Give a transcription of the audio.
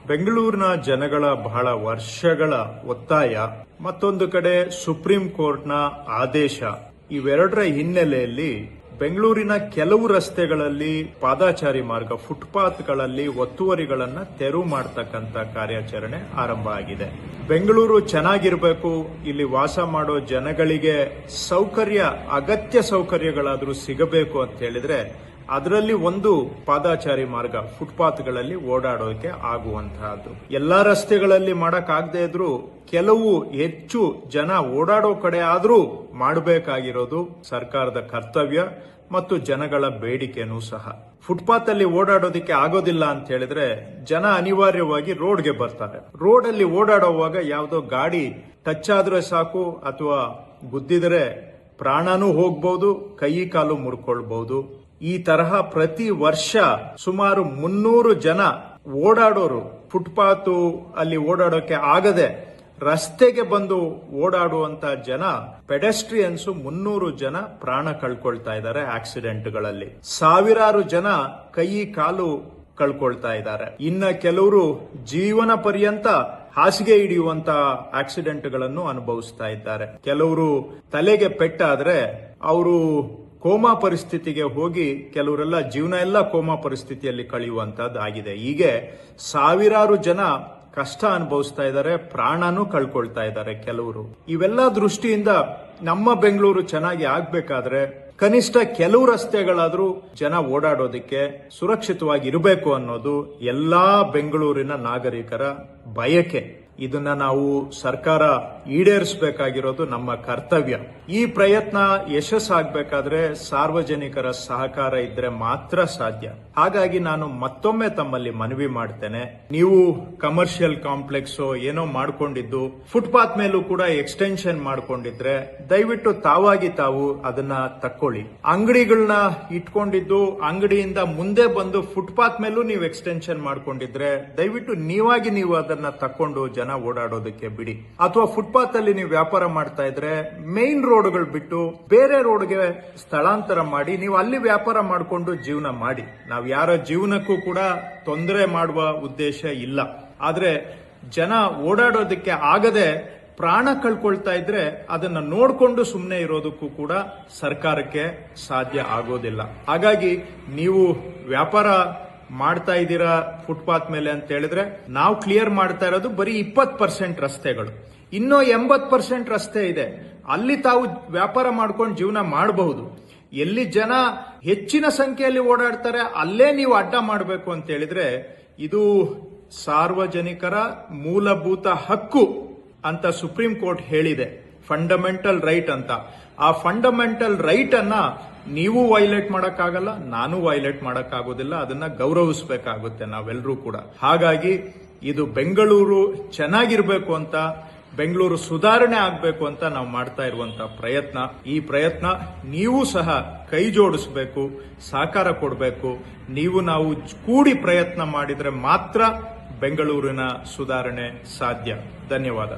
ಬೆಂಗಳೂರಿನ ಜನಗಳ ಬಹಳ ವರ್ಷಗಳ ಒತ್ತಾಯ, ಮತ್ತೊಂದು ಕಡೆ ಸುಪ್ರೀಂ ಕೋರ್ಟ್ನ ಆದೇಶ, ಇವೆರಡರ ಹಿನ್ನೆಲೆಯಲ್ಲಿ ಬೆಂಗಳೂರಿನ ಕೆಲವು ರಸ್ತೆಗಳಲ್ಲಿ ಪಾದಾಚಾರಿ ಮಾರ್ಗ, ಫುಟ್ಪಾತ್ಗಳಲ್ಲಿ ಒತ್ತುವರಿಗಳನ್ನು ತೆರವು ಮಾಡತಕ್ಕಂತ ಕಾರ್ಯಾಚರಣೆ ಆರಂಭ ಆಗಿದೆ. ಬೆಂಗಳೂರು ಚೆನ್ನಾಗಿರಬೇಕು, ಇಲ್ಲಿ ವಾಸ ಮಾಡೋ ಜನಗಳಿಗೆ ಅಗತ್ಯ ಸೌಕರ್ಯಗಳಾದ್ರೂ ಸಿಗಬೇಕು ಅಂತ ಹೇಳಿದ್ರೆ ಅದರಲ್ಲಿ ಒಂದು ಪಾದಾಚಾರಿ ಮಾರ್ಗ, ಫುಟ್ಪಾತ್ಗಳಲ್ಲಿ ಓಡಾಡೋಕೆ ಆಗುವಂತಹದ್ದು. ಎಲ್ಲಾ ರಸ್ತೆಗಳಲ್ಲಿ ಮಾಡಕ್ಕಾಗದೇ ಇದ್ರೂ ಕೆಲವು ಹೆಚ್ಚು ಜನ ಓಡಾಡೋ ಕಡೆ ಆದ್ರೂ ಮಾಡಬೇಕಾಗಿರೋದು ಸರ್ಕಾರದ ಕರ್ತವ್ಯ ಮತ್ತು ಜನಗಳ ಬೇಡಿಕೆನೂ ಸಹ. ಫುಟ್ಪಾತ್ ಅಲ್ಲಿ ಓಡಾಡೋದಕ್ಕೆ ಆಗೋದಿಲ್ಲ ಅಂತ ಹೇಳಿದ್ರೆ ಜನ ಅನಿವಾರ್ಯವಾಗಿ ರೋಡ್ಗೆ ಬರ್ತಾರೆ. ರೋಡ್ ಅಲ್ಲಿ ಓಡಾಡುವಾಗ ಯಾವುದೋ ಗಾಡಿ ಟಚ್ ಆದ್ರೆ ಸಾಕು ಅಥವಾ ಗುದ್ದಿದ್ರೆ ಪ್ರಾಣನೂ ಹೋಗ್ಬಹುದು, ಕೈ ಕಾಲು ಮುರ್ಕೊಳ್ಬಹುದು. ಈ ತರಹ ಪ್ರತಿ ವರ್ಷ ಸುಮಾರು 300 ಜನ ಓಡಾಡೋರು ಫುಟ್ಪಾತ್ ಅಲ್ಲಿ ಓಡಾಡೋಕೆ ಆಗದೆ ರಸ್ತೆಗೆ ಬಂದು ಓಡಾಡುವಂತ ಜನ, ಪೆಡೆಸ್ಟ್ರಿಯನ್ಸ್ 300 ಜನ ಪ್ರಾಣ ಕಳ್ಕೊಳ್ತಾ ಇದ್ದಾರೆ ಆಕ್ಸಿಡೆಂಟ್ಗಳಲ್ಲಿ. ಸಾವಿರಾರು ಜನ ಕೈ ಕಾಲು ಕಳ್ಕೊಳ್ತಾ ಇದ್ದಾರೆ. ಇನ್ನ ಕೆಲವರು ಜೀವನ ಪರ್ಯಂತ ಹಾಸಿಗೆ ಹಿಡಿಯುವಂತ ಆಕ್ಸಿಡೆಂಟ್ಗಳನ್ನು ಅನುಭವಿಸ್ತಾ ಇದ್ದಾರೆ. ಕೆಲವರು ತಲೆಗೆ ಪೆಟ್ಟಾದ್ರೆ ಅವರು ಕೋಮಾ ಪರಿಸ್ಥಿತಿಗೆ ಹೋಗಿ ಕೆಲವರೆಲ್ಲ ಜೀವನ ಎಲ್ಲ ಕೋಮಾ ಪರಿಸ್ಥಿತಿಯಲ್ಲಿ ಕಳೆಯುವಂತದ್ದಾಗಿದೆ. ಹೀಗೆ ಸಾವಿರಾರು ಜನ ಕಷ್ಟ ಅನುಭವಿಸ್ತಾ ಇದ್ದಾರೆ, ಪ್ರಾಣನೂ ಕಳ್ಕೊಳ್ತಾ ಇದ್ದಾರೆ ಕೆಲವರು. ಇವೆಲ್ಲ ದೃಷ್ಟಿಯಿಂದ ನಮ್ಮ ಬೆಂಗಳೂರು ಚೆನ್ನಾಗಿ ಆಗ್ಬೇಕಾದ್ರೆ ಕನಿಷ್ಠ ಕೆಲವು ರಸ್ತೆಗಳಾದ್ರೂ ಜನ ಓಡಾಡೋದಕ್ಕೆ ಸುರಕ್ಷಿತವಾಗಿ ಇರಬೇಕು ಅನ್ನೋದು ಎಲ್ಲಾ ಬೆಂಗಳೂರಿನ ನಾಗರಿಕರ ಬಯಕೆ. ಇದನ್ನ ನಾವು ಸರ್ಕಾರ ಈಡೇರಿಸಬೇಕಾಗಿರೋದು ನಮ್ಮ ಕರ್ತವ್ಯ. ಈ ಪ್ರಯತ್ನ ಯಶಸ್ಸಾಗಬೇಕಾದ್ರೆ ಸಾರ್ವಜನಿಕರ ಸಹಕಾರ ಇದ್ರೆ ಮಾತ್ರ ಸಾಧ್ಯ. ಹಾಗಾಗಿ ನಾನು ಮತ್ತೊಮ್ಮೆ ತಮ್ಮಲ್ಲಿ ಮನವಿ ಮಾಡ್ತೇನೆ, ನೀವು ಕಮರ್ಷಿಯಲ್ ಕಾಂಪ್ಲೆಕ್ಸ್ ಏನೋ ಮಾಡ್ಕೊಂಡಿದ್ದು ಫುಟ್ಪಾತ್ ಮೇಲೂ ಕೂಡ ಎಕ್ಸ್ಟೆನ್ಷನ್ ಮಾಡ್ಕೊಂಡಿದ್ರೆ ದಯವಿಟ್ಟು ತಾವು ಅದನ್ನ ತಕ್ಕೊಳ್ಳಿ. ಅಂಗಡಿಗಳನ್ನ ಇಟ್ಕೊಂಡಿದ್ದು ಅಂಗಡಿಯಿಂದ ಮುಂದೆ ಬಂದು ಫುಟ್ಪಾತ್ ಮೇಲೂ ನೀವು ಎಕ್ಸ್ಟೆನ್ಷನ್ ಮಾಡ್ಕೊಂಡಿದ್ರೆ ದಯವಿಟ್ಟು ನೀವು ಅದನ್ನ ತಕ್ಕೊಂಡು ಜನ ಓಡಾಡೋದಕ್ಕೆ ಬಿಡಿ. ಅಥವಾ ಫುಟ್ಪಾತ್ ಅಲ್ಲಿ ನೀವು ವ್ಯಾಪಾರ ಮಾಡ್ತಾ ಇದ್ರೆ ಮೇನ್ ರೋಡ್ಗಳು ಬಿಟ್ಟು ಬೇರೆ ರೋಡ್ಗೆ ಸ್ಥಳಾಂತರ ಮಾಡಿ ನೀವು ಅಲ್ಲಿ ವ್ಯಾಪಾರ ಮಾಡಿಕೊಂಡು ಜೀವನ ಮಾಡಿ. ನಾವು ಯಾರ ಜೀವನಕ್ಕೂ ಕೂಡ ತೊಂದರೆ ಮಾಡುವ ಉದ್ದೇಶ ಇಲ್ಲ. ಆದ್ರೆ ಜನ ಓಡಾಡೋದಕ್ಕೆ ಆಗದೆ ಪ್ರಾಣ ಕಳ್ಕೊಳ್ತಾ ಇದ್ರೆ ಅದನ್ನ ನೋಡ್ಕೊಂಡು ಸುಮ್ಮನೆ ಇರೋದಕ್ಕೂ ಕೂಡ ಸರ್ಕಾರಕ್ಕೆ ಸಾಧ್ಯ ಆಗೋದಿಲ್ಲ. ಹಾಗಾಗಿ ನೀವು ವ್ಯಾಪಾರ ಮಾಡ್ತಾ ಇದ್ದೀರಾ ಫುಟ್ಪಾತ್ ಮೇಲೆ ಅಂತ ಹೇಳಿದ್ರೆ ನಾವು ಕ್ಲಿಯರ್ ಮಾಡ್ತಾ ಇರೋದು ಬರೀ 20% ರಸ್ತೆಗಳು. ಇನ್ನೂ 80% ರಸ್ತೆ ಇದೆ, ಅಲ್ಲಿ ತಾವು ವ್ಯಾಪಾರ ಮಾಡ್ಕೊಂಡು ಜೀವನ ಮಾಡಬಹುದು. ಎಲ್ಲಿ ಜನ ಹೆಚ್ಚಿನ ಸಂಖ್ಯೆಯಲ್ಲಿ ಓಡಾಡ್ತಾರೆ ಅಲ್ಲೇ ನೀವು ಅಡ್ಡ ಮಾಡಬೇಕು ಅಂತ ಹೇಳಿದ್ರೆ ಇದು ಸಾರ್ವಜನಿಕರ ಮೂಲಭೂತ ಹಕ್ಕು ಅಂತ ಸುಪ್ರೀಂ ಕೋರ್ಟ್ ಹೇಳಿದೆ, ಫಂಡಮೆಂಟಲ್ ರೈಟ್ ಅಂತ. ಆ ಫಂಡಮೆಂಟಲ್ ರೈಟ್ ಅನ್ನ ನೀವು ವೈಲೇಟ್ ಮಾಡಕ್ಕಾಗಲ್ಲ, ನಾನು ವೈಲೇಟ್ ಮಾಡಕ್ಕಾಗೋದಿಲ್ಲ. ಅದನ್ನ ಗೌರವಿಸಬೇಕಾಗುತ್ತೆ ನಾವೆಲ್ಲರೂ ಕೂಡ. ಹಾಗಾಗಿ ಇದು ಬೆಂಗಳೂರು ಚೆನ್ನಾಗಿರ್ಬೇಕು ಅಂತ, ಬೆಂಗಳೂರು ಸುಧಾರಣೆ ಆಗ್ಬೇಕು ಅಂತ ನಾವು ಮಾಡ್ತಾ ಇರುವಂತ ಪ್ರಯತ್ನ. ಈ ಪ್ರಯತ್ನ ನೀವು ಸಹ ಕೈ ಜೋಡಿಸಬೇಕು, ಸಹಕಾರ ಕೊಡಬೇಕು. ನಾವು ಕೂಡಿ ಪ್ರಯತ್ನ ಮಾಡಿದ್ರೆ ಮಾತ್ರ ಬೆಂಗಳೂರಿನ ಸುಧಾರಣೆ ಸಾಧ್ಯ. ಧನ್ಯವಾದ.